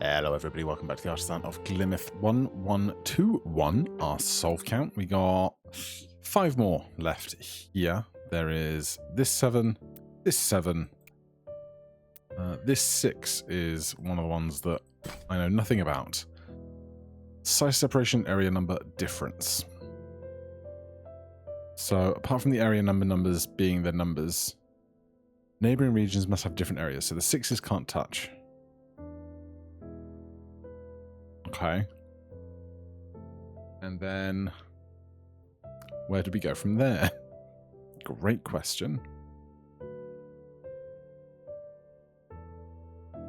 Hello everybody, welcome back to the Artisan of Glimmith 1121, our solve count. We got 5 more left here. There is this 7, this 7, this 6 is one of the ones that I know nothing about. Size separation, area number difference. So apart from the area numbers being their numbers, neighbouring regions must have different areas, so the 6s can't touch. Okay. And then where do we go from there? Great question.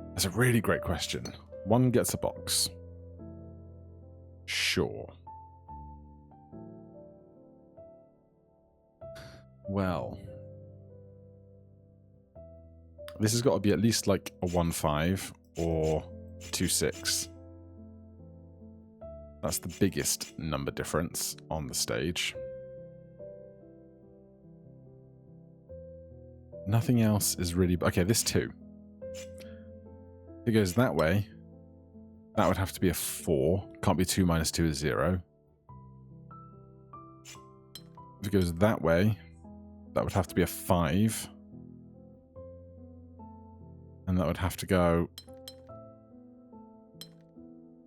That's a really great question. 1 gets a box. Sure. Well, this has got to be at least like a 1-5 or 2-6. That's the biggest number difference on the stage. Nothing else is really... Okay, this 2. If it goes that way, that would have to be a 4. Can't be 2 minus 2 is 0. If it goes that way, that would have to be a 5. And that would have to go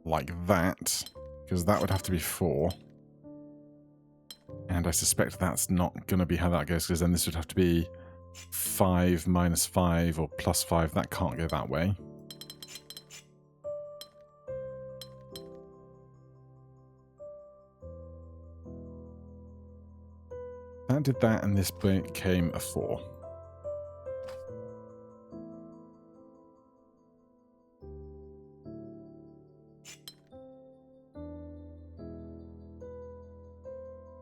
like that, because that would have to be 4. And I suspect that's not going to be how that goes, because then this would have to be 5 minus 5 or plus 5. That can't go that way. That did that, and this became a 4.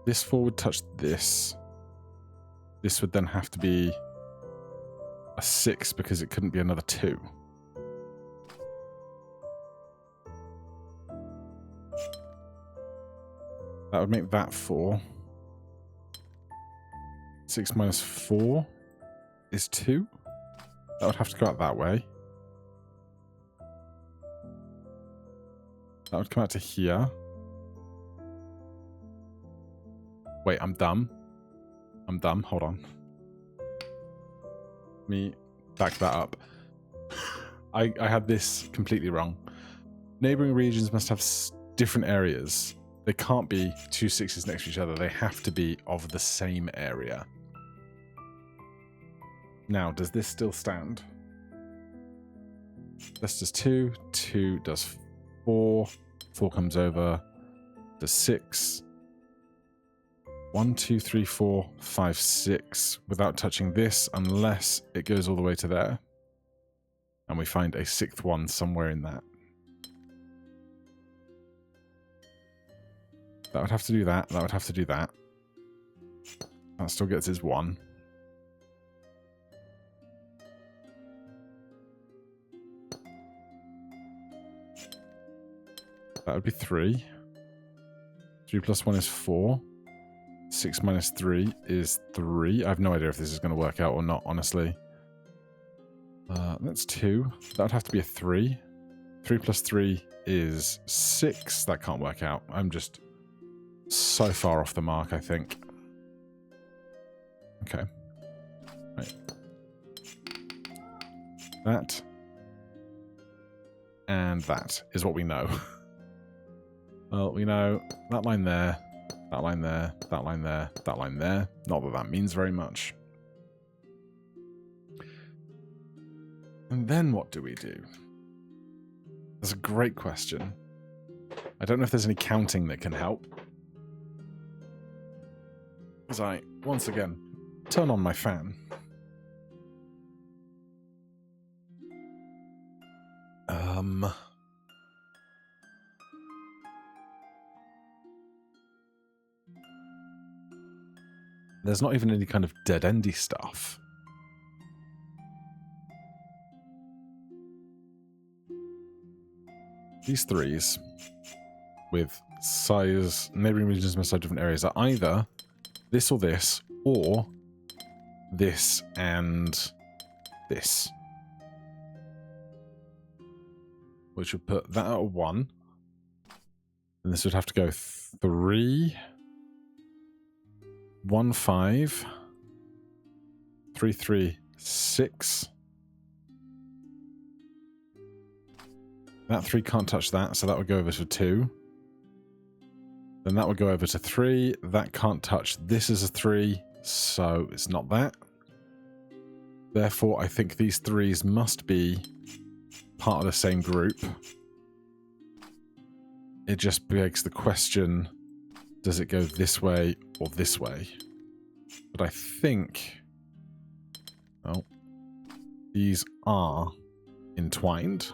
This 4 would touch this. This would then have to be a 6 because it couldn't be another 2. That would make that 4. 6 minus 4 is 2. That would have to go out that way. That would come out to here. Wait, I'm dumb. I'm dumb. Hold on. Let me back that up. I had this completely wrong. Neighbouring regions must have different areas. They can't be 2 6s next to each other. They have to be of the same area. Now, does this still stand? This does 2. 2 does 4. 4 comes over. Does 6. 1, 2, 3, 4, 5, 6 without touching this unless it goes all the way to there. And we find a 6th one somewhere in that. That would have to do that. That would have to do that. That still gets his 1. That would be 3. 3 plus 1 is 4. 6 minus 3 is 3. I have no idea if this is going to work out or not, honestly. That's 2. That would have to be a 3. 3 plus 3 is 6. That can't work out. I'm just so far off the mark, I think. Okay. Right. That. And that is what we know. Well, we know that line there. That line there, that line there, that line there. Not that that means very much. And then what do we do? That's a great question. I don't know if there's any counting that can help. As I, once again, turn on my fan. There's not even any kind of dead-endy stuff. These 3s with size, neighbouring regions must have different areas are either this or this, or this and this. which would put that at a 1. And this would have to go 3, 1, 5, 3, 3, 6. That 3 can't touch that, so that would go over to 2. Then that would go over to 3. That can't touch. This is a 3, so it's not that. Therefore, I think these 3s must be part of the same group. It just begs the question, does it go this way or this way? But I think... oh, these are entwined.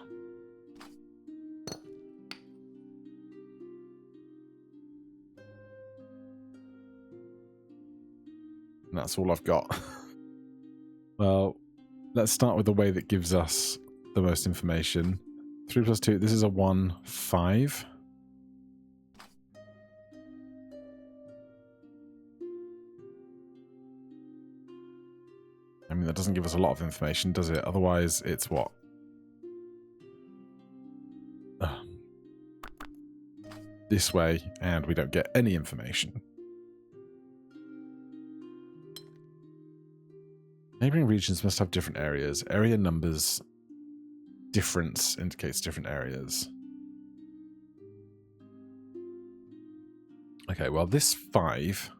And that's all I've got. Well, let's start with the way that gives us the most information. 3 plus 2, this is a 1, 5. I mean, that doesn't give us a lot of information, does it? Otherwise, it's what? This way, and we don't get any information. Neighbouring regions must have different areas. Area numbers difference indicates different areas. Okay, well, this 5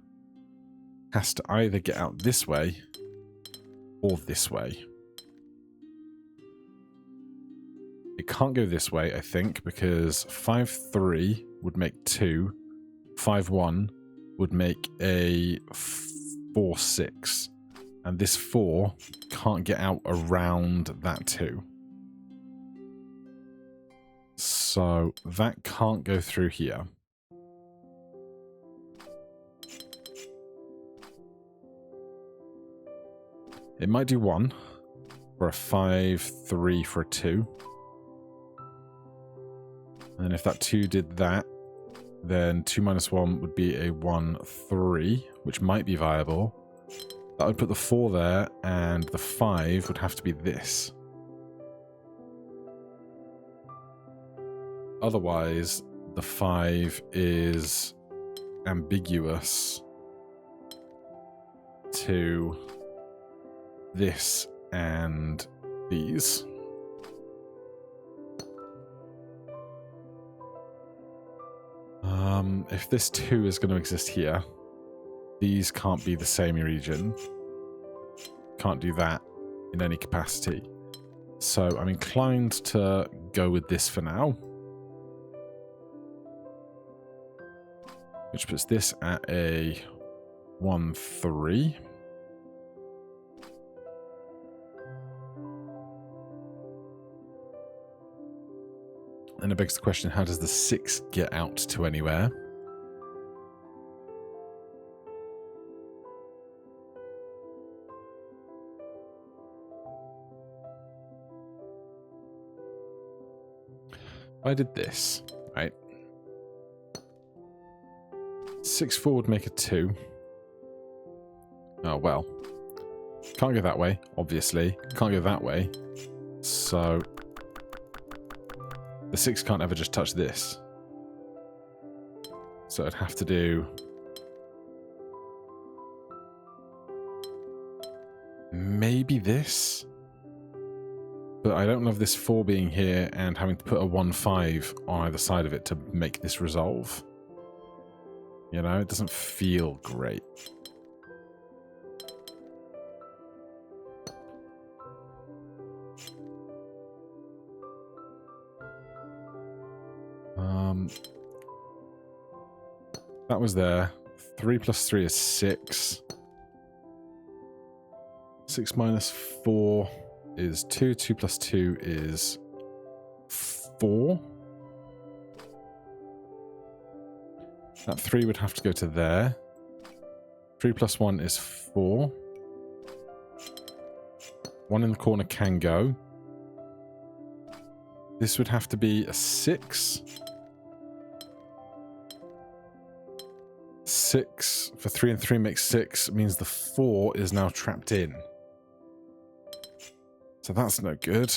has to either get out this way or this way. It can't go this way, I think, because 5, 3 would make 2. 5, 1 would make a 4, 6. And this 4 can't get out around that 2. So that can't go through here. It might do 1 for a 5, 3 for a 2. And if that 2 did that, then 2 minus 1 would be a 1, 3, which might be viable. That would put the 4 there, and the 5 would have to be this. Otherwise, the 5 is ambiguous to this and these. If this 2 is going to exist here, these can't be the same region. Can't do that in any capacity. So I'm inclined to go with this for now. Which puts this at a 1, 3. And it begs the question, how does the 6 get out to anywhere? If I did this, right? 6, 4 would make a 2. Oh, well. Can't go that way, obviously. Can't go that way. So the 6 can't ever just touch this. So I'd have to do... maybe this? But I don't love this 4 being here and having to put a 1, 5 on either side of it to make this resolve. You know, it doesn't feel great. That was there. 3 plus 3 is 6. 6 minus 4 is 2. 2 plus 2 is 4. That 3 would have to go to there. 3 plus 1 is 4. 1 in the corner can go. This would have to be a 6. 6 for 3 and 3 makes 6. Means the 4 is now trapped in. So that's no good.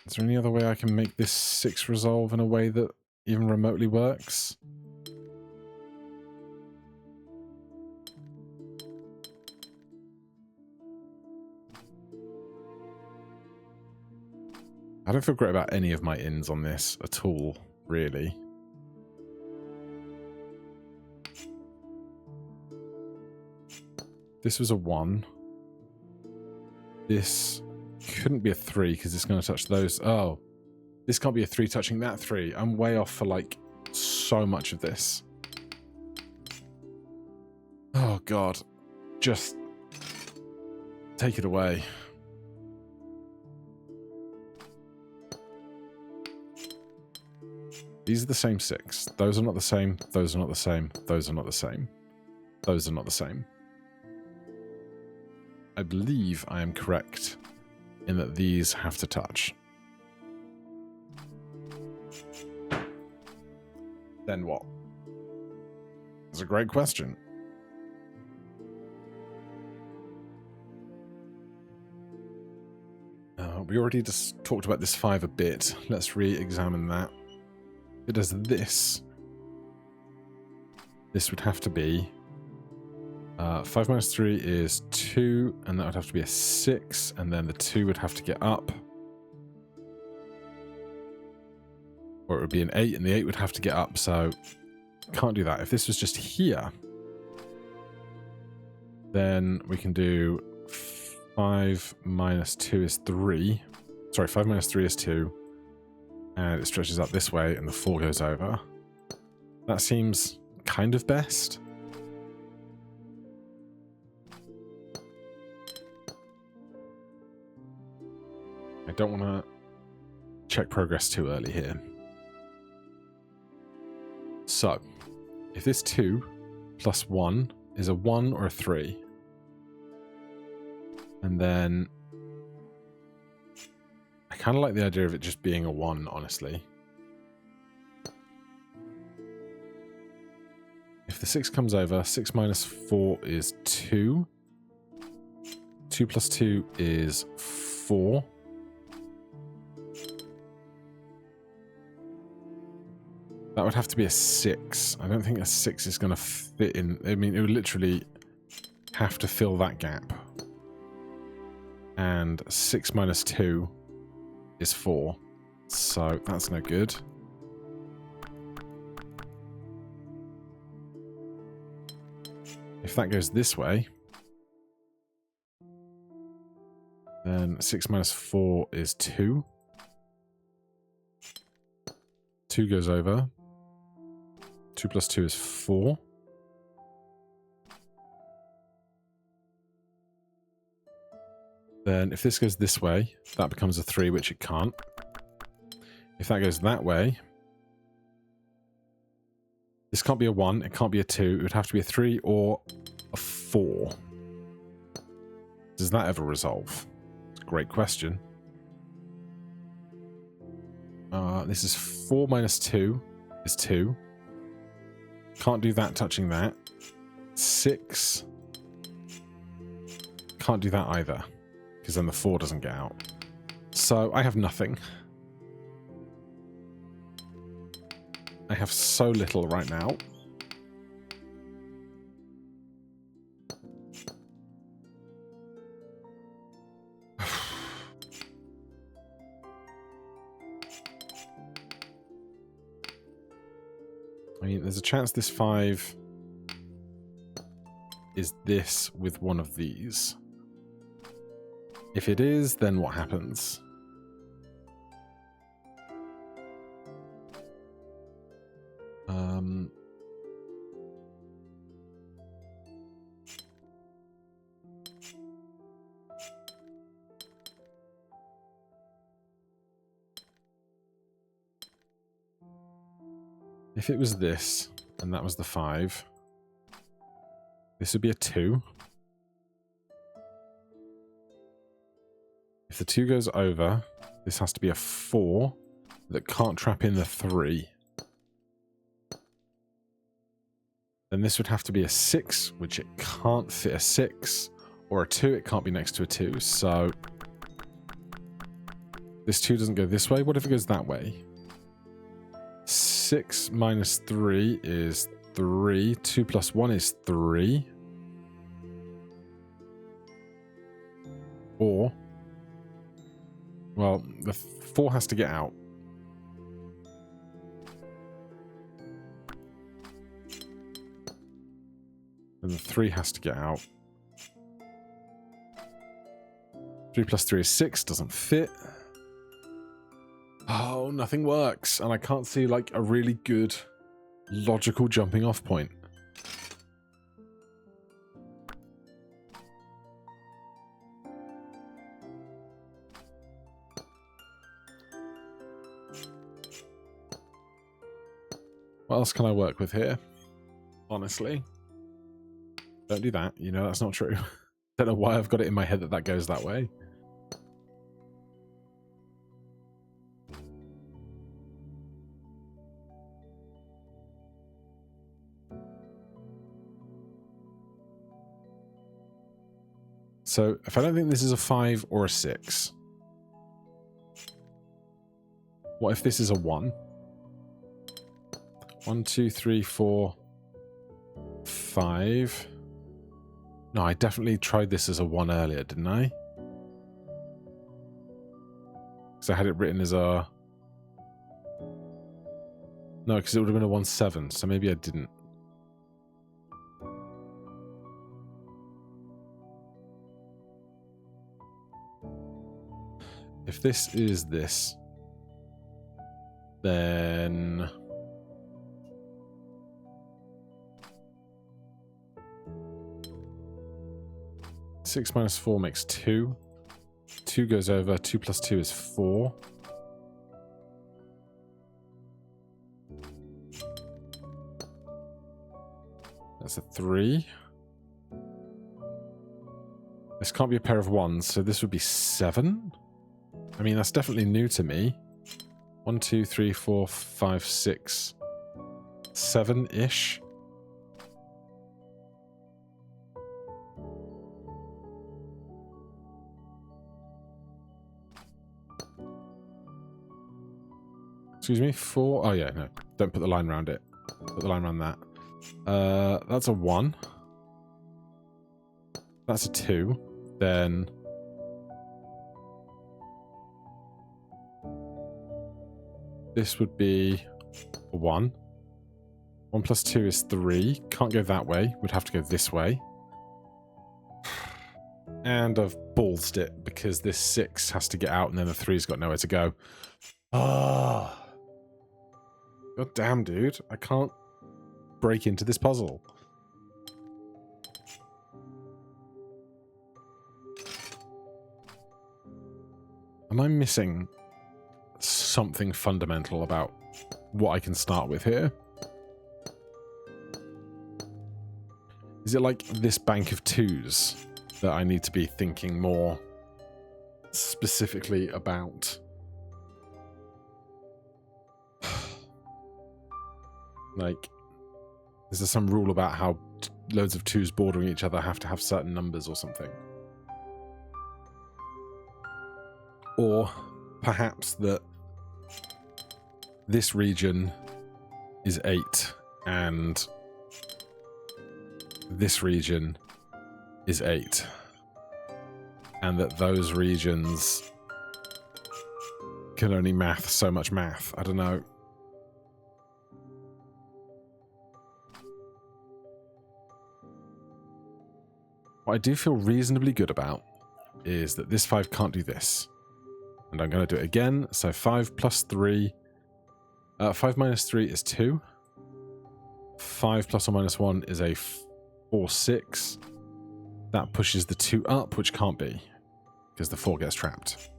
Is there any other way I can make this 6 resolve in a way that even remotely works? I don't feel great about any of my ins on this at all, really. This was a 1. This couldn't be a 3 because it's going to touch those. Oh, this can't be a 3 touching that 3. I'm way off for like so much of this. Oh God, just take it away. These are the same 6. Those are not the same. Those are not the same. Those are not the same. Those are not the same. I believe I am correct in that these have to touch. Then what? That's a great question. We already just talked about this 5 a bit. Let's re-examine that. If it does this, this would have to be 5 minus 3 is 2, and that would have to be a 6, and then the 2 would have to get up. Or it would be an 8, and the 8 would have to get up, so can't do that. If this was just here, then we can do 5 minus 2 is 3. Sorry, 5 minus 3 is 2. And it stretches up this way, and the 4 goes over. That seems kind of best. I don't want to check progress too early here. So, if this 2 plus 1 is a 1 or a 3, and then I kind of like the idea of it just being a 1, honestly. If the 6 comes over, 6 minus 4 is 2. 2 plus 2 is 4. That would have to be a 6. I don't think a 6 is going to fit in. I mean, it would literally have to fill that gap. And 6 minus 2 is 4. So that's no good. If that goes this way, then 6 minus 4 is 2. 2 goes over. 2 plus 2 is 4. Then if this goes this way, that becomes a 3, which it can't. If that goes that way, this can't be a 1, it can't be a 2, it would have to be a 3 or a 4. Does that ever resolve? It's a great question. This is 4 minus 2 is 2. Can't do that touching that. 6. Can't do that either, because then the 4 doesn't get out. So I have nothing. I have so little right now. I mean, there's a chance this 5 is this with one of these. If it is, then what happens? If it was this, and that was the 5, this would be a 2. If the 2 goes over, this has to be a 4 that can't trap in the 3. Then this would have to be a 6, which it can't fit a 6, or a 2, it can't be next to a 2, so This 2 doesn't go this way. What if it goes that way? 6 minus 3 is 3. 2 plus 1 is 3. Or, well, the 4 has to get out. And the 3 has to get out. 3 plus 3 is 6. Doesn't fit. Oh, nothing works. And I can't see, like, a really good logical jumping off point. What else can I work with here? Honestly. Don't do that. You know that's not true. Don't know why I've got it in my head that that goes that way. So if I don't think this is a 5 or a 6, what if this is a 1? 1, 2, 3, 4, 5. No, I definitely tried this as a 1 earlier, didn't I? Because I had it written as a... No, because it would have been a 1, 7, so maybe I didn't. If this is this, then... 6 minus 4 makes 2. 2 goes over. 2 plus 2 is 4. That's a 3. This can't be a pair of 1s, so this would be 7. I mean, that's definitely new to me. 1, 2, 3, 4, 5, 6, 7-ish. Excuse me, 4. Oh yeah, no, don't put the line around it. Put the line around that. That's a 1. That's a 2. Then this would be a 1. 1 plus 2 is 3. Can't go that way. Would have to go this way. And I've ballsed it because this 6 has to get out and then the 3's got nowhere to go. Ah. God damn, dude. I can't break into this puzzle. Am I missing something fundamental about what I can start with here? Is it like this bank of 2s that I need to be thinking more specifically about? Like, is there some rule about how loads of 2s bordering each other have to have certain numbers or something? Or perhaps that this region is 8 and this region is 8. And that those regions can only math so much math. I don't know. What I do feel reasonably good about is that this 5 can't do this. And I'm going to do it again. So 5 plus 3. 5 minus 3 is 2. 5 plus or minus 1 is a 4, 6. That pushes the 2 up, which can't be, because the 4 gets trapped.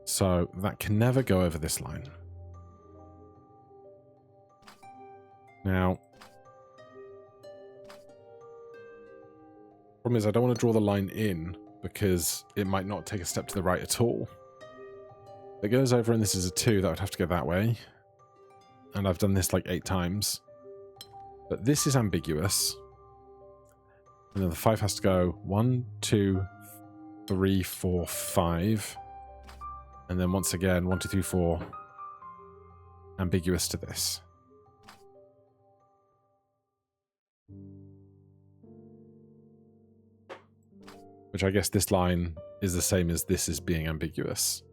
So that can never go over this line. Now, problem is I don't want to draw the line in because it might not take a step to the right at all. It goes over and this is a 2, that would have to go that way. And I've done this like 8 times. But this is ambiguous. And then the 5 has to go 1, 2, 3, 4, 5. And then once again, 1, 2, 3, 4, ambiguous to this. Which I guess this line is the same as this is being ambiguous.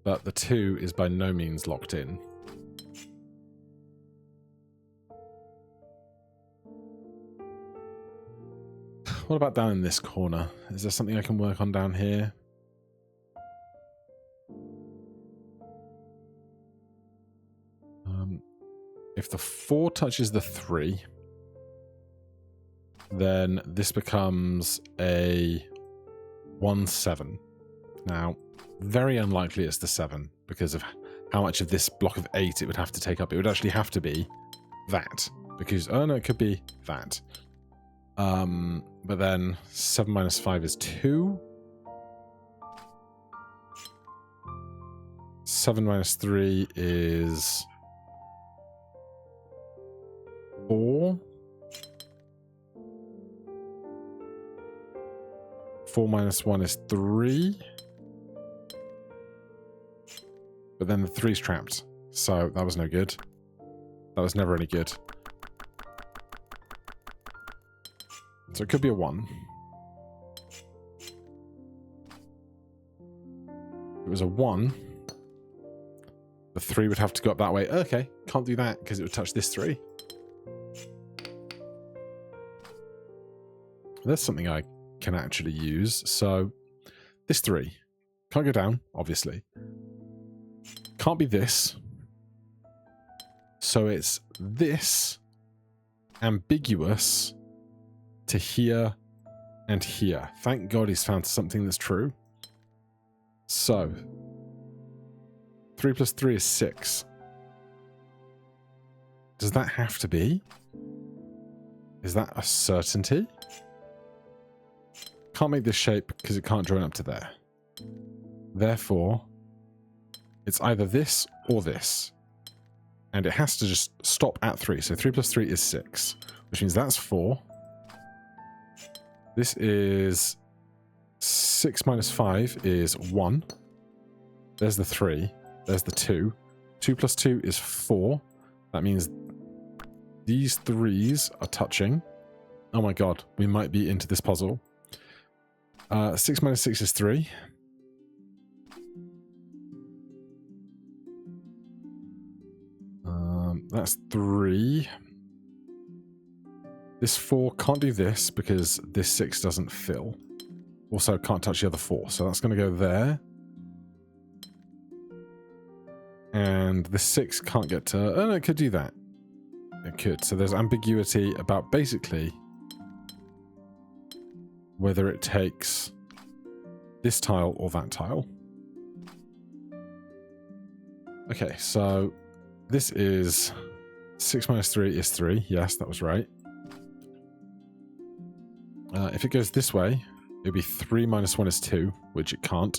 But the 2 is by no means locked in. What about down in this corner? Is there something I can work on down here? If the 4 touches the 3, then this becomes a 1-7. Now, very unlikely it's the 7 because of how much of this block of 8 it would have to take up. It would actually have to be that because, oh no, it could be that. But then 7 minus 5 is 2. 7 minus 3 is 4. 4 minus 1 is 3. But then the 3's trapped. So that was no good. That was never any good. So it could be a 1. If it was a 1, the 3 would have to go up that way. Okay, can't do that because it would touch this 3. There's something I can actually use. So this 3 can't go down, obviously. Can't be this. So it's this ambiguous to here and here. Thank God he's found something that's true. So 3 plus 3 is 6. Does that have to be? Is that a certainty? Can't make this shape because it can't join up to there. Therefore, it's either this or this. And it has to just stop at 3. So 3 plus 3 is 6, which means that's 4. This is 6 minus 5 is 1. There's the 3. There's the 2. 2 plus 2 is 4. That means these 3s are touching. Oh my god, we might be into this puzzle. 6 minus 6 is 3. That's 3. This 4 can't do this because this 6 doesn't fill. Also can't touch the other 4, so that's going to go there. And the 6 can't get to... Oh no, it could do that. It could. So there's ambiguity about basically whether it takes this tile or that tile. Okay, so this is 6 minus 3 is 3. Yes, that was right. If it goes this way, it'll be 3 minus 1 is 2, which it can't.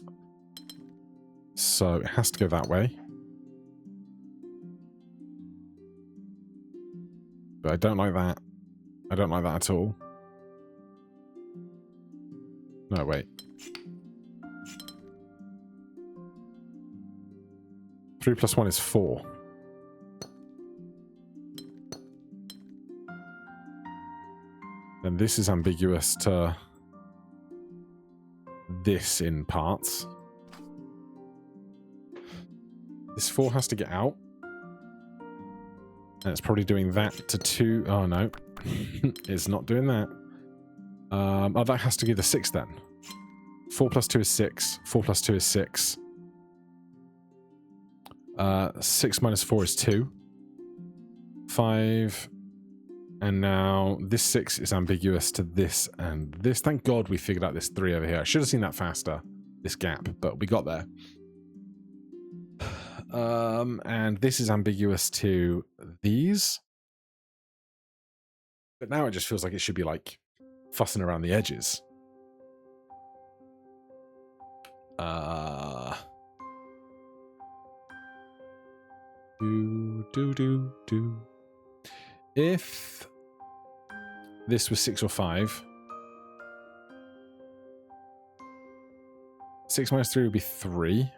So it has to go that way. But I don't like that. I don't like that at all. No, wait. 3 plus 1 is 4. And this is ambiguous to this in parts. This 4 has to get out. And it's probably doing that to 2. Oh, no. It's not doing that. Oh, that has to give the 6 then. 4 plus 2 is 6. 4 plus 2 is 6. 6 minus 4 is 2. 5. And now this 6 is ambiguous to this and this. Thank God we figured out this 3 over here. I should have seen that faster, this gap, but we got there. And this is ambiguous to these. But now it just feels like it should be like fussing around the edges. If this was 6 or 5, 6 minus 3 would be 3.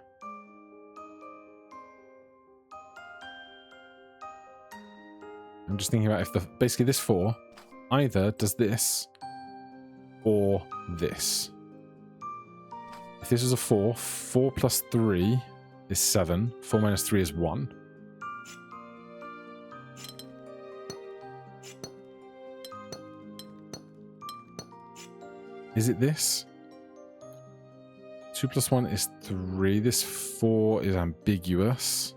I'm just thinking about if basically this 4 either does this or this. If this is a 4, 4 plus 3 is 7. 4 minus 3 is 1. Is it this? 2 plus 1 is 3. This 4 is ambiguous.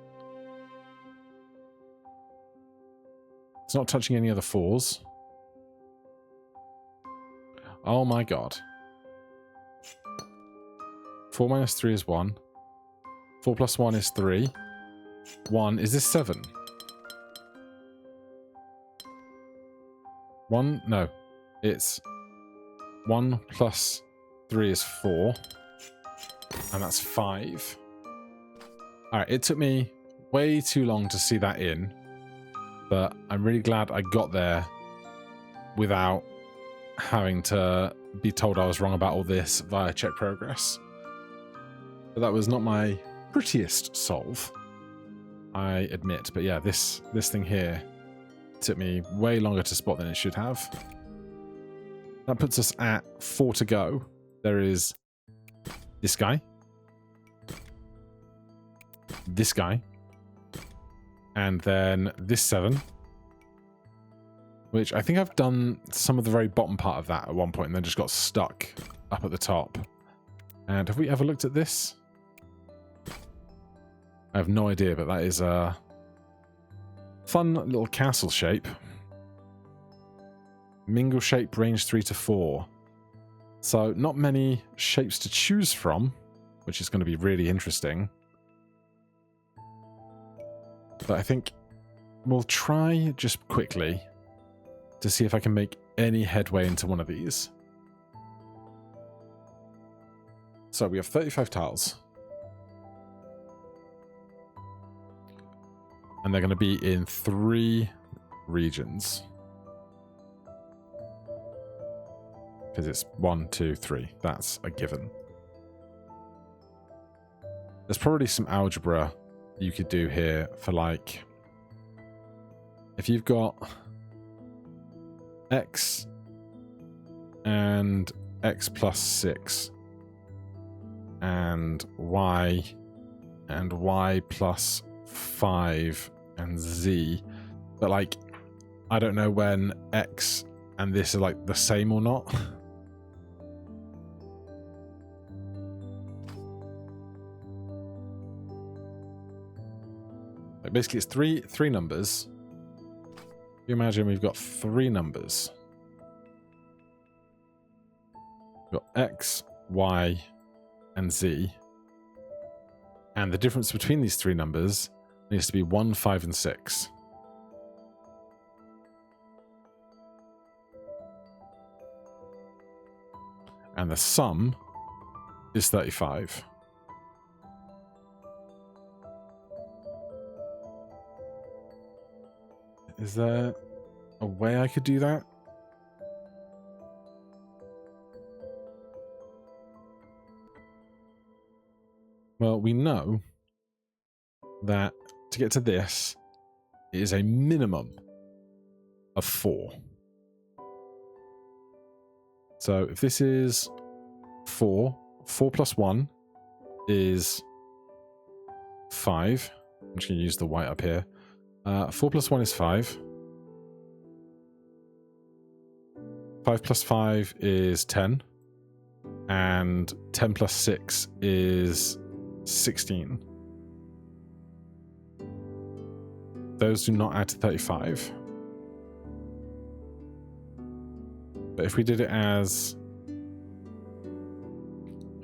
It's not touching any other 4s. Oh my god. 4 minus 3 is 1. 4 plus 1 is 3. 1. Is this 7? 1? No. It's 1 plus 3 is 4. And that's 5. Alright, it took me way too long to see that in. But I'm really glad I got there without having to be told I was wrong about all this via check progress. But that was not my prettiest solve, I admit. But yeah, this thing here took me way longer to spot than it should have. That puts us at 4 to go. There is this guy, this guy, and then this 7, which I think I've done some of the very bottom part of that at one point and then just got stuck up at the top. And have we ever looked at this? I have no idea, but that is a fun little castle shape. Mingle shape, range 3 to 4. So not many shapes to choose from, which is going to be really interesting. But I think we'll try just quickly to see if I can make any headway into one of these. So we have 35 tiles. And they're going to be in 3 regions. Because it's 1, 2, 3. That's a given. There's probably some algebra you could do here for, like, if you've got x and x plus 6 and y plus 5 and z, but, like, I don't know when x and this are, like, the same or not. Basically, it's three numbers. You imagine we've got 3 numbers. We've got x, y, and z. And the difference between these 3 numbers needs to be 1, 5, and 6. And the sum is 35. Is there a way I could do that? Well, we know that to get to this, it is a minimum of 4. So if this is 4, 4 plus 1 is 5. I'm just going to use the white up here. 4 plus 1 is 5. 5 plus 5 is 10. And 10 plus 6 is 16. Those do not add to 35. But if we did it as...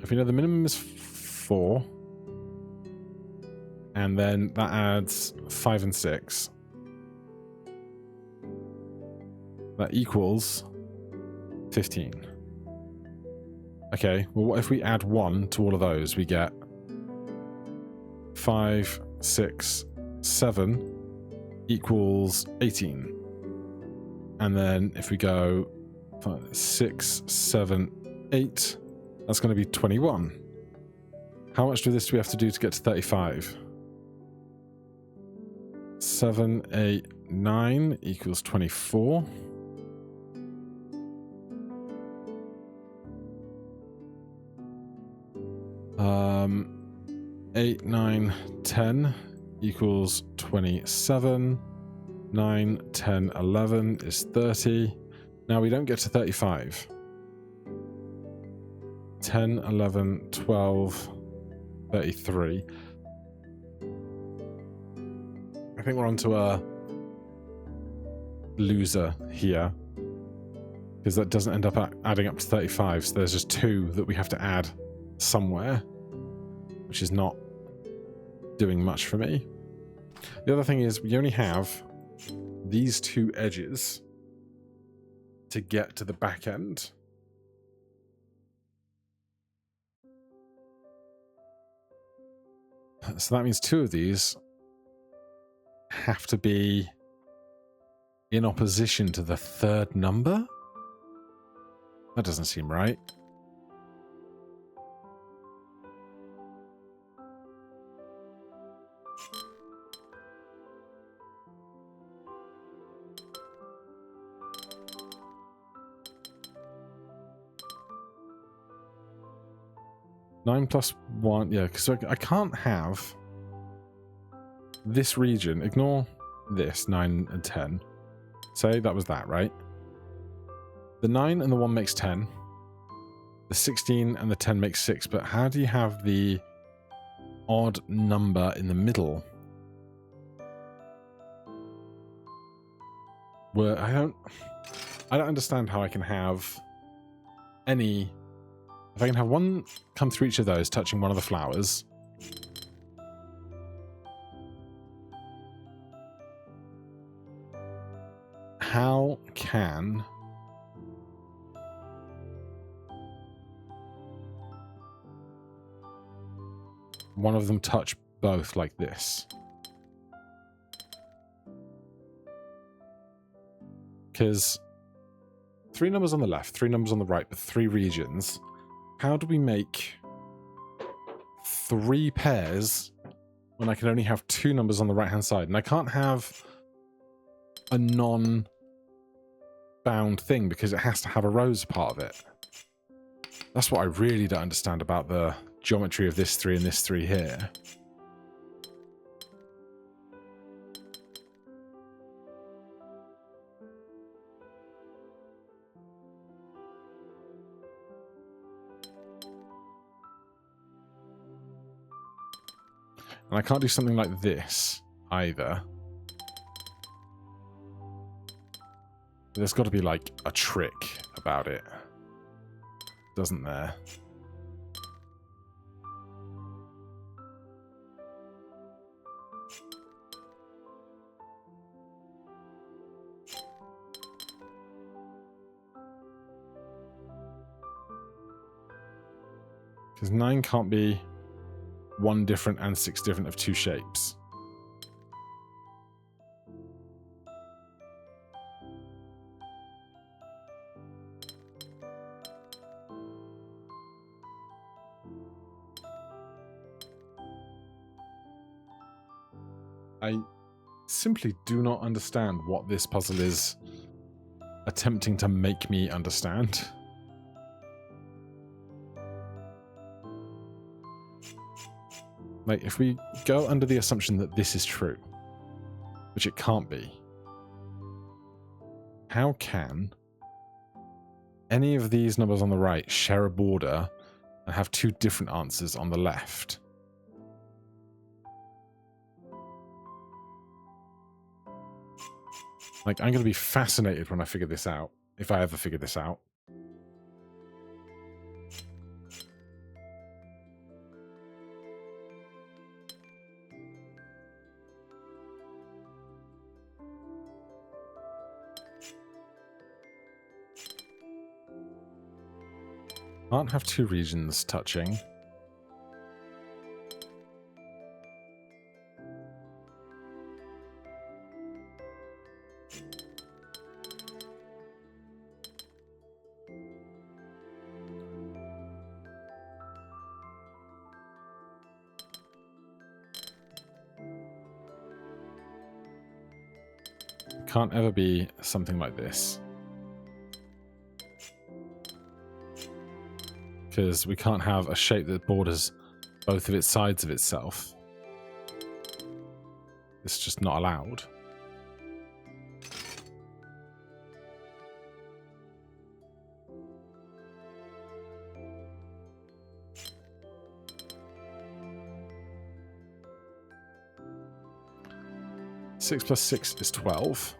if we know the minimum is 4... and then that adds 5 and 6. That equals 15. Okay, well, what if we add 1 to all of those? We get 5, 6, 7 equals 18. And then if we go 5, 6, 7, 8, that's going to be 21. How much of this do we have to do to get to 35? 7, 8, 9 equals 24. Um, 8, 9, 10 equals 27. 9, 10, 11 is 30. Now we don't get to 35. 10, 11, 12, 33. I think we're onto a loser here, because that doesn't end up adding up to 35, so there's just 2 that we have to add somewhere, which is not doing much for me. The other thing is we only have these 2 edges to get to the back end. So that means 2 of these have to be in opposition to the 3rd number? That doesn't seem right. Nine plus 1, yeah, because I can't have this region. Ignore this, 9 and 10. Say that was that, right? The 9 and the 1 makes 10. The 16 and the 10 makes 6, but how do you have the odd number in the middle? Where I don't understand how I can have any... If I can have one come through each of those, touching one of the flowers. How can... one of them touch both like this? Because 3 numbers on the left, 3 numbers on the right, but 3 regions. How do we make 3 pairs when I can only have 2 numbers on the right-hand side? And I can't have a non-bound thing because it has to have a rose part of it. That's what I really don't understand about the geometry of this 3 and this 3 here. And I can't do something like this either. There's got to be like a trick about it, doesn't there? Because 9 can't be 1 different and 6 different of 2 shapes. I simply do not understand what this puzzle is attempting to make me understand. Like, if we go under the assumption that this is true, which it can't be, how can any of these numbers on the right share a border and have 2 different answers on the left? Like, I'm going to be fascinated when I figure this out, if I ever figure this out. Can't have 2 regions touching. can't ever be something like this. Because we can't have a shape that borders both of its sides of itself. It's just not allowed. Six plus 6 is 12.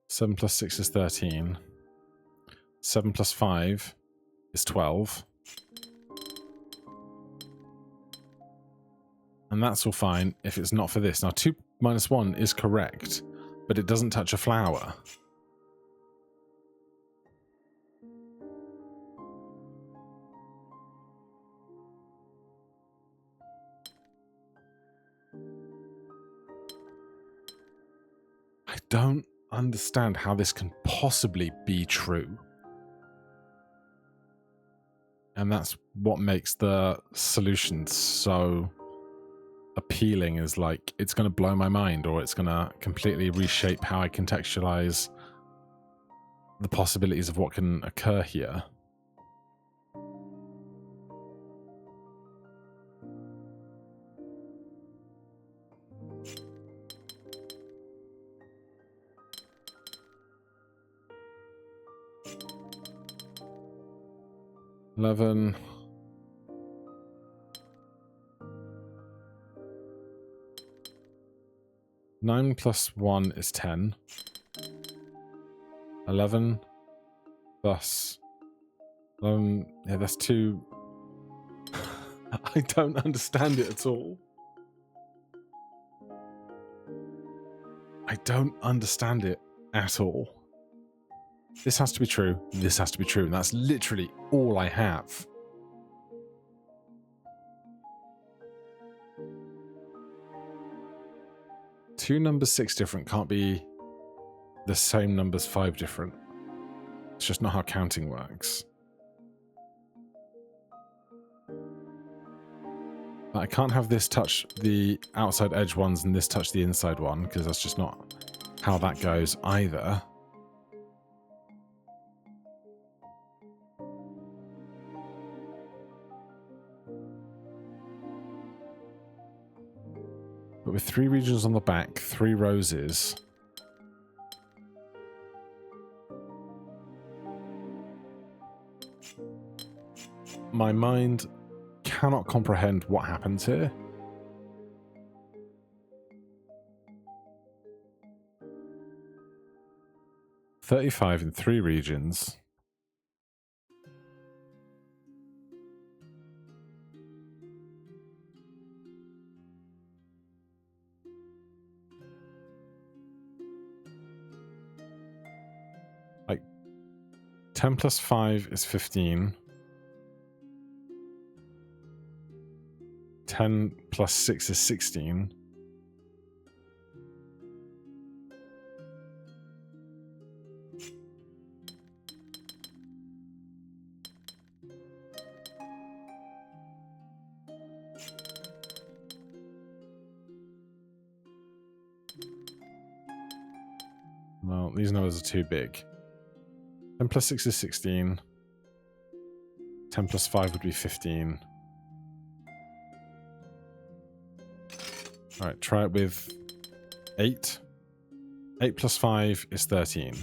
Seven plus 6 is 13. 7 plus 5 is 12. And that's all fine if it's not for this. Now, 2 minus 1 is correct, but it doesn't touch a flower. I don't understand how this can possibly be true. And that's what makes the solution so appealing, is like it's going to blow my mind, or it's going to completely reshape how I contextualize the possibilities of what can occur here. $11. 9 plus 1 is 10. 11 plus 11, yeah, that's 2. I don't understand it at all. I don't understand it at all. This has to be true. This has to be true. And that's literally all I have. Two numbers 6 different can't be the same numbers 5 different. It's just not how counting works. I can't have this touch the outside edge ones and this touch the inside one, because that's just not how that goes either. But with 3 regions on the back, 3 roses. My mind cannot comprehend what happens here. $35 in 3 regions. Like 10 plus 5 is 15. 10 plus 6 is 16. No, these numbers are too big. 10 plus 6 is 16. 10 plus 5 would be 15. Alright, try it with 8. 8 plus 5 is 13.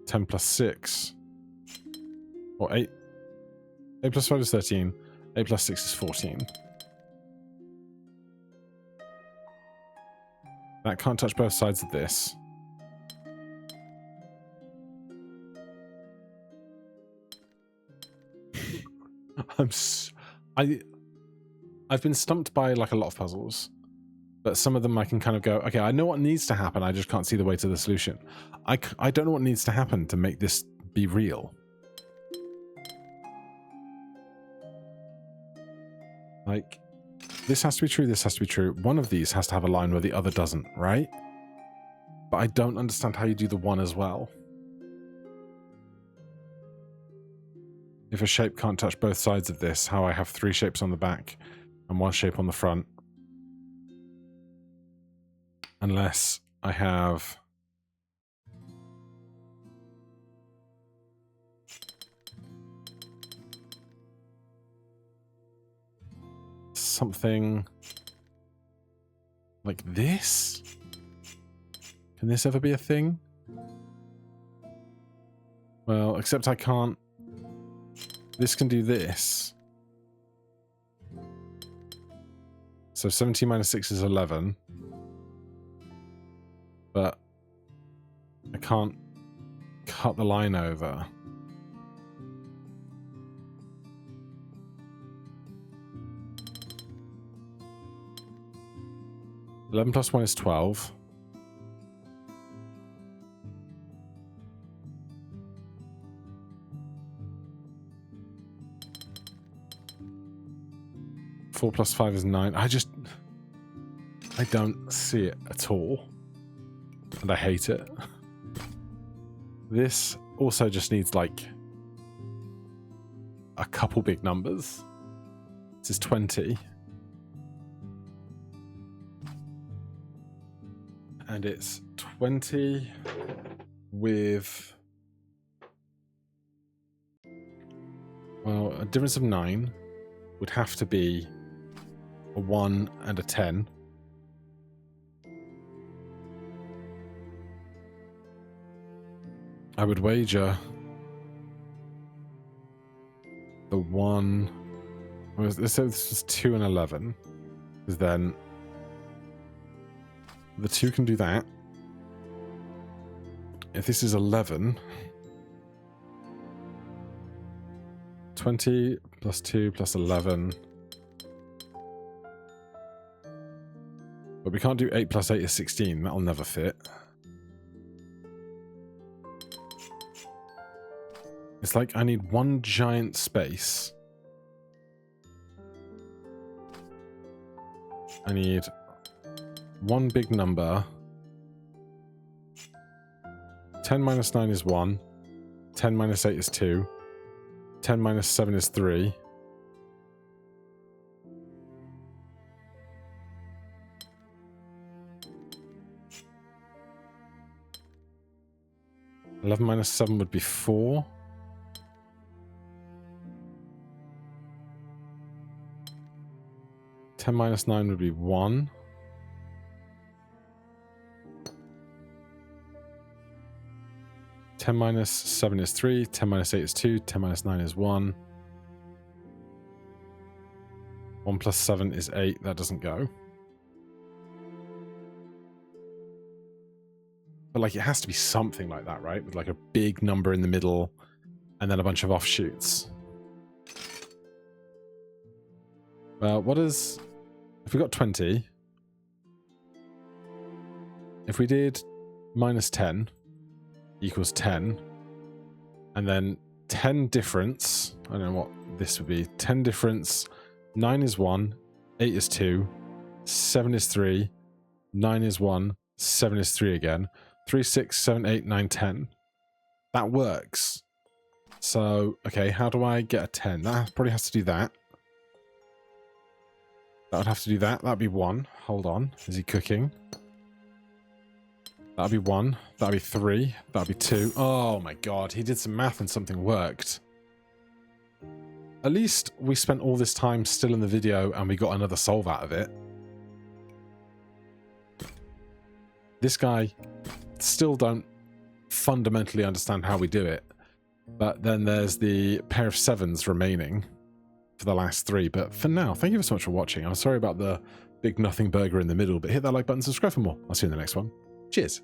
Ten plus 6. Or 8. 8 plus 5 is 13. 8 plus 6 is 14. That can't touch both sides of this. I've been stumped by like a lot of puzzles, but some of them I can kind of go, okay, I know what needs to happen, I just can't see the way to the solution. I don't know what needs to happen to make this be real. Like, this has to be true, this has to be true. One of these has to have a line where the other doesn't, right? But I don't understand how you do the one as well. If a shape can't touch both sides of this, how I have 3 shapes on the back and 1 shape on the front. Unless I have... something like this? Can this ever be a thing? Well, except I can't. This can do this. So 17 minus 6 is 11. But I can't cut the line over. (11 plus 1 is 12). (4 plus 5 is 9). I don't see it at all. And I hate it. This also just needs, like, a couple big numbers. This is 20. And it's 20 with... well, a difference of 9 would have to be a 1 and a 10. I would wager the 1... let's say this was 2 and 11. Because then the 2 can do that. If this is 11... 20 plus 2 plus 11. But we can't do 8 plus 8 is 16. That'll never fit. It's like I need one giant space. I need one big number. 10 minus 9 is 1. 10 minus 8 is 2. 10 minus 7 is 3. (11 minus 7 would be 4. 10 minus 9 would be 1. (10 minus 7 is 3. 10 minus 8 is 2. 10 minus 9 is 1. 1 plus 7 is 8. That doesn't go. But, like, it has to be something like that, right? With, like, a big number in the middle and then a bunch of offshoots. Well, what is... if we got 20... if we did minus 10 equals 10, and then 10 difference, I don't know what this would be, 10 difference, 9 is 1, 8 is 2, 7 is 3, 9 is 1, 7 is 3 again, 3, 6, 7, 8, 9, 10. That works. So, okay, how do I get a 10? That probably has to do that. That would have to do that. That'd be 1. Hold on. Is he cooking? That'd be 1. That'd be 3. That'd be 2. Oh my god, he did some math and something worked. At least we spent all this time still in the video and we got another solve out of it. This guy, still don't fundamentally understand how we do it. But then there's the pair of 7s remaining for the last 3. But for now, thank you so much for watching. I'm sorry about the big nothing burger in the middle, but hit that like button, subscribe for more. I'll see you in the next one. Cheers.